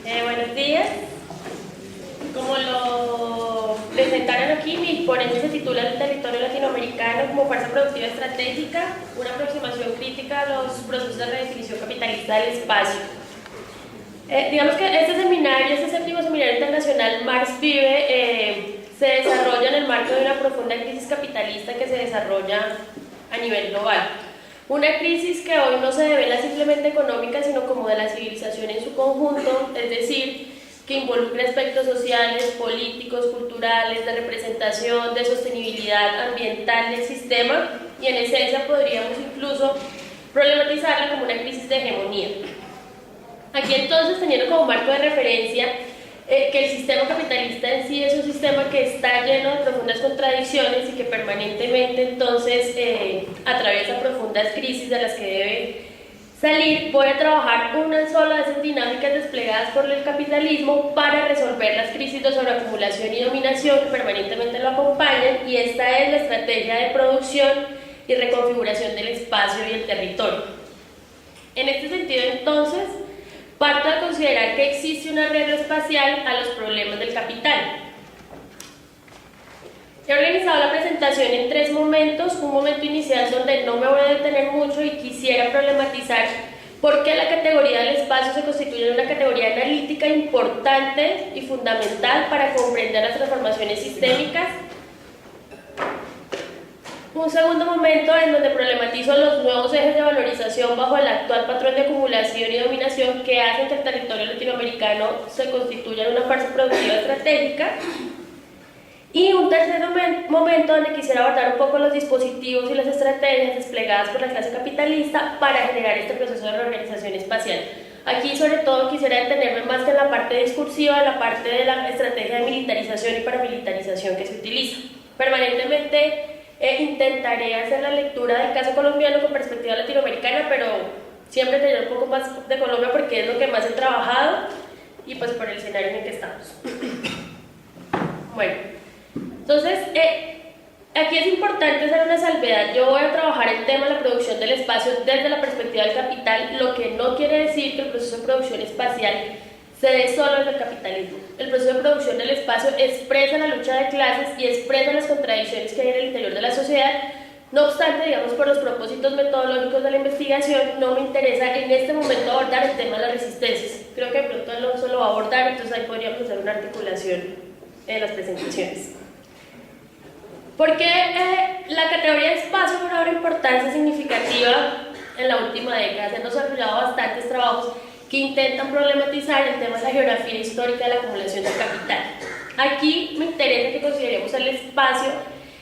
Buenos días. Como lo presentaron aquí, mi ponencia se titula El territorio latinoamericano como fuerza productiva estratégica, una aproximación crítica a los procesos de redefinición capitalista del espacio. Digamos que este séptimo seminario internacional Marx Vive, se desarrolla en el marco de una profunda crisis capitalista que se desarrolla a nivel global. Una crisis que hoy no se devela simplemente económica, sino como de la civilización en su conjunto, es decir, que involucra aspectos sociales, políticos, culturales, de representación, de sostenibilidad ambiental del sistema, y en esencia podríamos incluso problematizarla como una crisis de hegemonía. Aquí entonces, teniendo como marco de referencia que el sistema capitalista en sí es un sistema que está lleno de profundas contradicciones y que permanentemente entonces atraviesa profundas crisis de las que debe salir, voy a trabajar una sola de esas dinámicas desplegadas por el capitalismo para resolver las crisis de sobreacumulación y dominación que permanentemente lo acompañan, y esta es la estrategia de producción y reconfiguración del espacio y el territorio. En este sentido, entonces, parto de considerar que existe un arreglo espacial a los problemas del capital. He organizado la presentación en tres momentos: un momento inicial donde no me voy a detener mucho y quisiera problematizar por qué la categoría del espacio se constituye en una categoría analítica importante y fundamental para comprender las transformaciones sistémicas. Un segundo momento en donde problematizo los nuevos ejes de valorización bajo el actual patrón de acumulación y dominación que hacen que el territorio latinoamericano se constituya en una fuerza productiva estratégica. Y un tercer momento donde quisiera abordar un poco los dispositivos y las estrategias desplegadas por la clase capitalista para generar este proceso de reorganización espacial. Aquí sobre todo quisiera detenerme más que en la parte discursiva, en la parte de la estrategia de militarización y paramilitarización que se utiliza. Permanentemente intentaré hacer la lectura del caso colombiano con perspectiva latinoamericana, pero siempre tener un poco más de Colombia porque es lo que más he trabajado y pues por el escenario en el que estamos. Bueno, entonces aquí es importante hacer una salvedad. Yo voy a trabajar el tema de la producción del espacio desde la perspectiva del capital, lo que no quiere decir que el proceso de producción espacial se dé solo desde el capitalismo. El proceso de producción del espacio expresa la lucha de clases y expresa las contradicciones que hay en el interior de la sociedad. No obstante, digamos, por los propósitos metodológicos de la investigación, no me interesa en este momento abordar el tema de las resistencias. Creo que de pronto Alonso lo va a abordar, entonces ahí podríamos hacer una articulación en las presentaciones. ¿Por qué la categoría de espacio cobra una importancia significativa en la última década? Se han desarrollado bastantes trabajos que intentan problematizar el tema de la geografía histórica de la acumulación del capital. Aquí me interesa que consideremos el espacio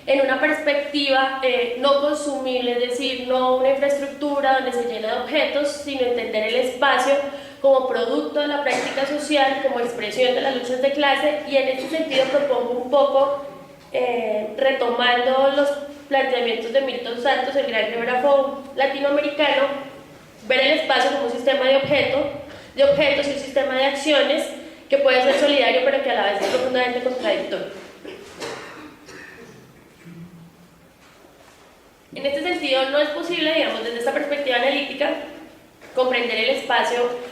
en una perspectiva no consumible, es decir, no una infraestructura donde se llena de objetos, sino entender el espacio como producto de la práctica social, como expresión de las luchas de clase, y en este sentido propongo un poco, retomando los planteamientos de Milton Santos, el gran geógrafo latinoamericano, ver el espacio como un sistema de objetos y un sistema de acciones que puede ser solidario pero que a la vez es profundamente contradictorio. En este sentido, no es posible, digamos, desde esta perspectiva analítica, comprender el espacio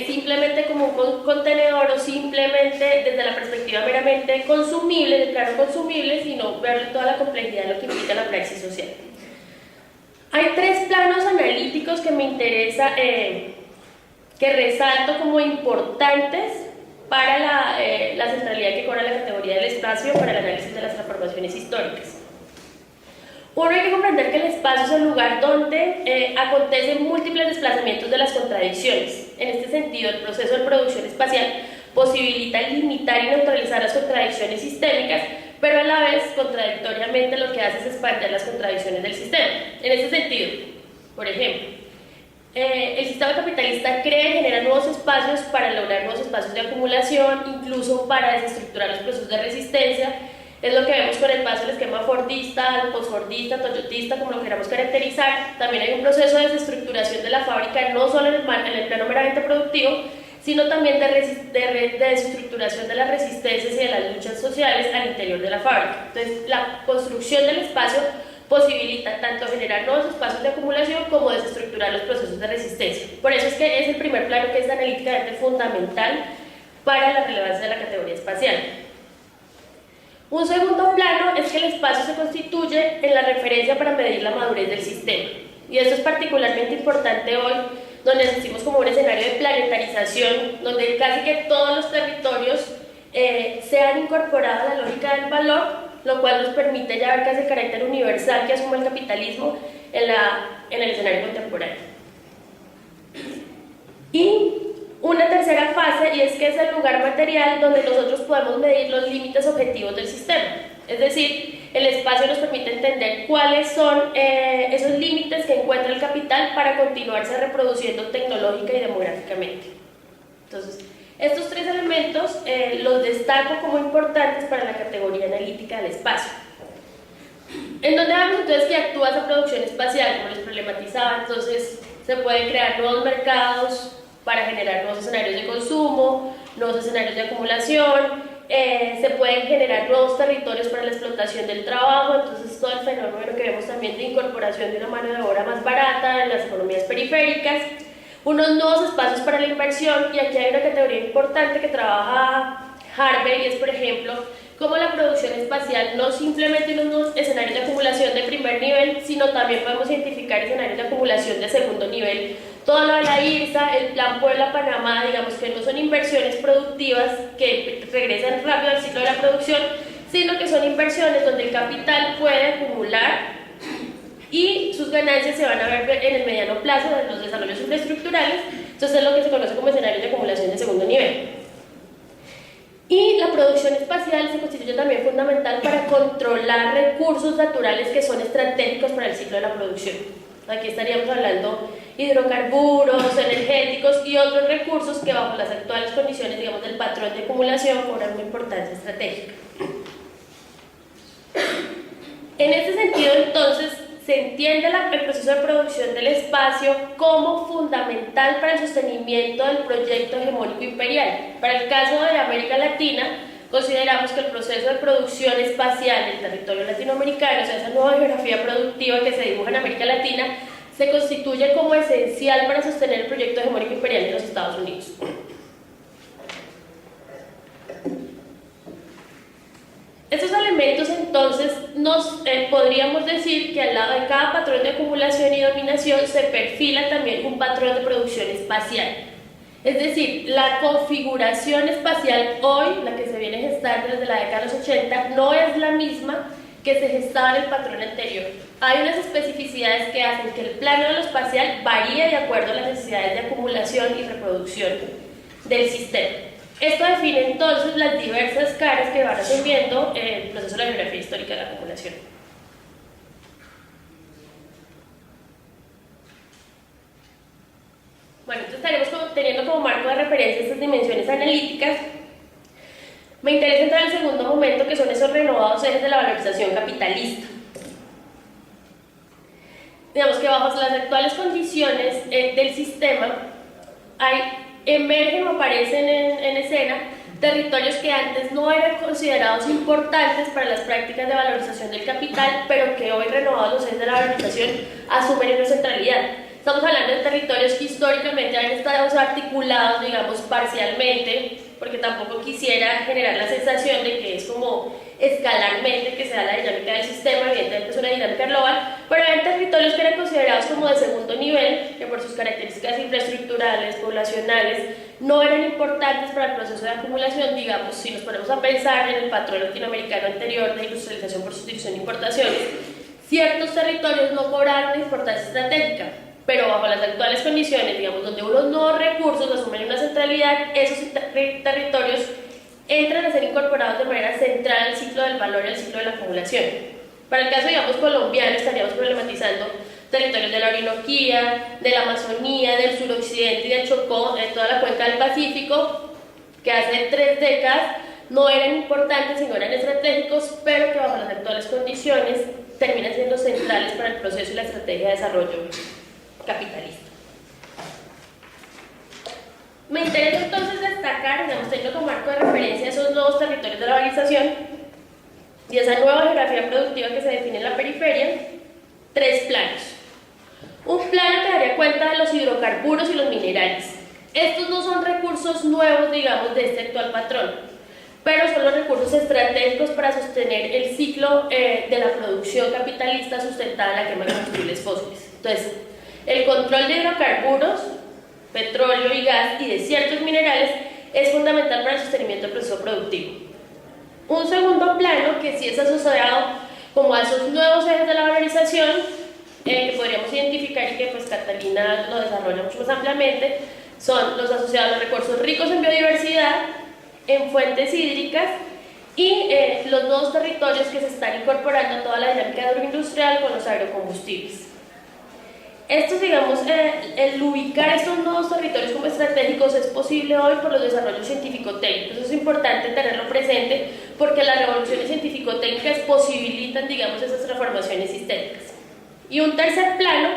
simplemente como un contenedor o simplemente desde la perspectiva meramente consumible, del plano consumible, sino verle toda la complejidad de lo que implica la praxis social. Hay tres planos analíticos que me interesa, que resalto como importantes para la centralidad que cobra la categoría del espacio para el análisis de las transformaciones históricas. Uno, hay que comprender que el espacio es el lugar donde acontecen múltiples desplazamientos de las contradicciones. En este sentido, el proceso de producción espacial posibilita limitar y neutralizar las contradicciones sistémicas, pero a la vez, contradictoriamente, lo que hace es expandir las contradicciones del sistema. En este sentido, por ejemplo, el sistema capitalista crea y genera nuevos espacios para lograr nuevos espacios de acumulación, incluso para desestructurar los procesos de resistencia. Es lo que vemos con el paso del esquema fordista, al postfordista, toyotista, como lo queramos caracterizar. También hay un proceso de desestructuración de la fábrica, no solo en el plano meramente productivo, sino también de desestructuración de las resistencias y de las luchas sociales al interior de la fábrica. Entonces, la construcción del espacio posibilita tanto generar nuevos espacios de acumulación como desestructurar los procesos de resistencia. Por eso es que es el primer plano que es analíticamente fundamental para la relevancia de la categoría espacial. Un segundo plano es que el espacio se constituye en la referencia para medir la madurez del sistema. Y esto es particularmente importante hoy, donde asistimos como un escenario de planetarización, donde casi que todos los territorios se han incorporado a la lógica del valor, lo cual nos permite ya ver casi el carácter universal que asume el capitalismo en el escenario contemporáneo. Y una tercera fase, y es que es el lugar material donde nosotros podemos medir los límites objetivos del sistema. Es decir, el espacio nos permite entender cuáles son esos límites que encuentra el capital para continuarse reproduciendo tecnológica y demográficamente. Entonces, estos tres elementos los destaco como importantes para la categoría analítica del espacio. En donde vemos entonces que actúa esa producción espacial, como les problematizaba, entonces se pueden crear nuevos mercados para generar nuevos escenarios de consumo, nuevos escenarios de acumulación, se pueden generar nuevos territorios para la explotación del trabajo, entonces todo el fenómeno que vemos también de incorporación de una mano de obra más barata en las economías periféricas, unos nuevos espacios para la inversión, y aquí hay una categoría importante que trabaja Harvey, y es por ejemplo cómo la producción espacial no simplemente unos escenarios de acumulación de primer nivel, sino también podemos identificar escenarios de acumulación de segundo nivel. Todo lo de la IRSA, el Plan Puebla-Panamá, digamos que no son inversiones productivas que regresan rápido al ciclo de la producción, sino que son inversiones donde el capital puede acumular y sus ganancias se van a ver en el mediano plazo de los desarrollos infraestructurales. Entonces es lo que se conoce como escenarios de acumulación de segundo nivel. Y la producción espacial se constituye también fundamental para controlar recursos naturales que son estratégicos para el ciclo de la producción. Aquí estaríamos hablando hidrocarburos, energéticos y otros recursos que bajo las actuales condiciones, digamos, del patrón de acumulación cobran una importancia estratégica. En este sentido, entonces, se entiende el proceso de producción del espacio como fundamental para el sostenimiento del proyecto hegemónico imperial. Para el caso de América Latina, consideramos que el proceso de producción espacial del territorio latinoamericano, o sea, esa nueva geografía productiva que se dibuja en América Latina, se constituye como esencial para sostener el proyecto hegemónico imperial de los Estados Unidos. Estos elementos entonces nos podríamos decir que al lado de cada patrón de acumulación y dominación se perfila también un patrón de producción espacial. Es decir, la configuración espacial hoy, la que se viene gestando desde la década de los 80, no es la misma que se gestaba en el patrón anterior. Hay unas especificidades que hacen que el plano de lo espacial varíe de acuerdo a las necesidades de acumulación y reproducción del sistema. Esto define entonces las diversas caras que van asumiendo el proceso de la geografía histórica de la acumulación. Bueno, entonces estaremos teniendo como marco de referencia estas dimensiones analíticas. Me interesa entrar al segundo momento, que son esos renovados ejes de la valorización capitalista. Digamos que bajo las actuales condiciones del sistema emergen o aparecen en escena territorios que antes no eran considerados importantes para las prácticas de valorización del capital, pero que hoy, renovados los ejes de la valorización, asumen una centralidad. Estamos hablando de territorios que históricamente han estado articulados, digamos, parcialmente, porque tampoco quisiera generar la sensación de que es como escalarmente que se da la dinámica del sistema, evidentemente es una dinámica global, pero hay territorios que eran considerados como de segundo nivel, que por sus características infraestructurales, poblacionales, no eran importantes para el proceso de acumulación. Digamos, si nos ponemos a pensar en el patrón latinoamericano anterior de industrialización por sustitución de importaciones, ciertos territorios no cobraron importancia estratégica, pero bajo las actuales condiciones, digamos, donde unos nuevos recursos asumen una centralidad, esos territorios entran a ser incorporados de manera central al ciclo del valor y al ciclo de la acumulación. Para el caso, digamos, colombiano, estaríamos problematizando territorios de la Orinoquía, de la Amazonía, del suroccidente y del Chocó, de toda la cuenca del Pacífico, que hace 3 décadas no eran importantes sino eran estratégicos, pero que bajo las actuales condiciones terminan siendo centrales para el proceso y la estrategia de desarrollo capitalista. Me interesa entonces destacar, digamos, teniendo como marco de referencia esos nuevos territorios de la valorización y esa nueva geografía productiva que se define en la periferia, 3 planos. Un plano que daría cuenta de los hidrocarburos y los minerales. Estos no son recursos nuevos, digamos, de este actual patrón, pero son los recursos estratégicos para sostener el ciclo de la producción capitalista sustentada en la quema de combustibles fósiles. Entonces, el control de hidrocarburos, petróleo y gas y de ciertos minerales es fundamental para el sostenimiento del proceso productivo. Un segundo plano que sí es asociado como a esos nuevos ejes de la valorización, que podríamos identificar y que pues Catalina lo desarrolla mucho más ampliamente, son los asociados a los recursos ricos en biodiversidad, en fuentes hídricas y los nuevos territorios que se están incorporando a toda la dinámica agroindustrial con los agrocombustibles. Estos, digamos, el ubicar estos nuevos territorios como estratégicos es posible hoy por los desarrollos científico-técnicos. Eso es importante tenerlo presente porque las revoluciones científico-técnicas posibilitan, digamos, esas transformaciones sistémicas. Y un tercer plano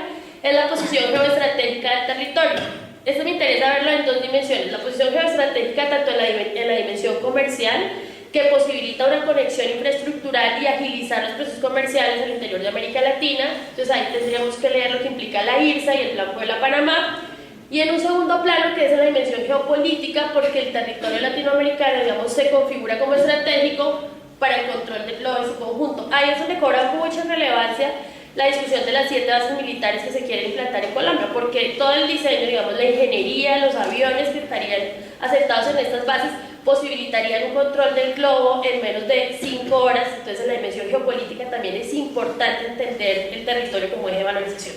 es la posición geoestratégica del territorio. Esto me interesa verlo en dos dimensiones. La posición geoestratégica tanto en la dimensión comercial, que posibilita una conexión infraestructural y agilizar los procesos comerciales al interior de América Latina. Entonces ahí tendríamos que leer lo que implica la IRSA y el Plan Puebla-Panamá. Y en un segundo plano, que es en la dimensión geopolítica, porque el territorio latinoamericano, digamos, se configura como estratégico para el control de todo su conjunto. Ahí es donde cobra mucha relevancia la discusión de las 7 bases militares que se quieren implantar en Colombia, porque todo el diseño, digamos, la ingeniería, los aviones que estarían asentados en estas bases posibilitarían un control del globo en menos de 5 horas. Entonces en la dimensión geopolítica también es importante entender el territorio como eje de valorización.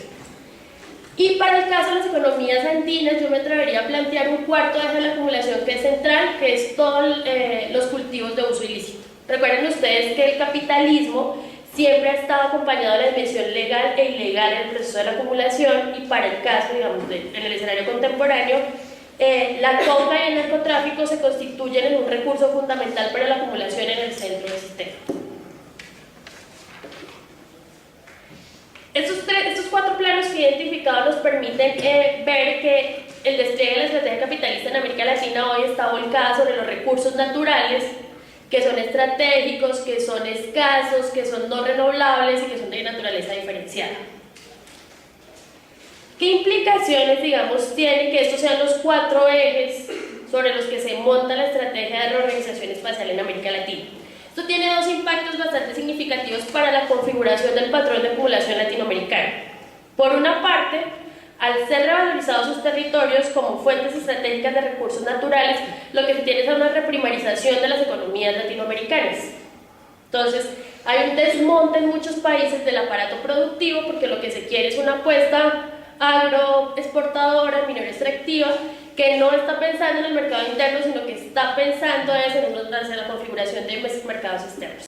Y para el caso de las economías andinas, yo me atrevería a plantear un cuarto eje de la acumulación que es central, que es todos los cultivos de uso ilícito. Recuerden ustedes que el capitalismo siempre ha estado acompañado de la dimensión legal e ilegal en el proceso de la acumulación, y para el caso, digamos, en el escenario contemporáneo, la coca y el narcotráfico se constituyen en un recurso fundamental para la acumulación en el centro del sistema. Estos 4 planos que he identificado nos permiten ver que el despliegue de la estrategia capitalista en América Latina hoy está volcada sobre los recursos naturales, que son estratégicos, que son escasos, que son no renovables y que son de naturaleza diferenciada. ¿Qué implicaciones, digamos, tiene que estos sean los 4 ejes sobre los que se monta la estrategia de reorganización espacial en América Latina? Esto tiene 2 impactos bastante significativos para la configuración del patrón de acumulación latinoamericano. Por una parte, al ser revalorizados sus territorios como fuentes estratégicas de recursos naturales, lo que se tiene es una reprimarización de las economías latinoamericanas. Entonces, hay un desmonte en muchos países del aparato productivo porque lo que se quiere es una apuesta agroexportadora, minera extractiva, que no está pensando en el mercado interno, sino que está pensando en la configuración de mercados externos.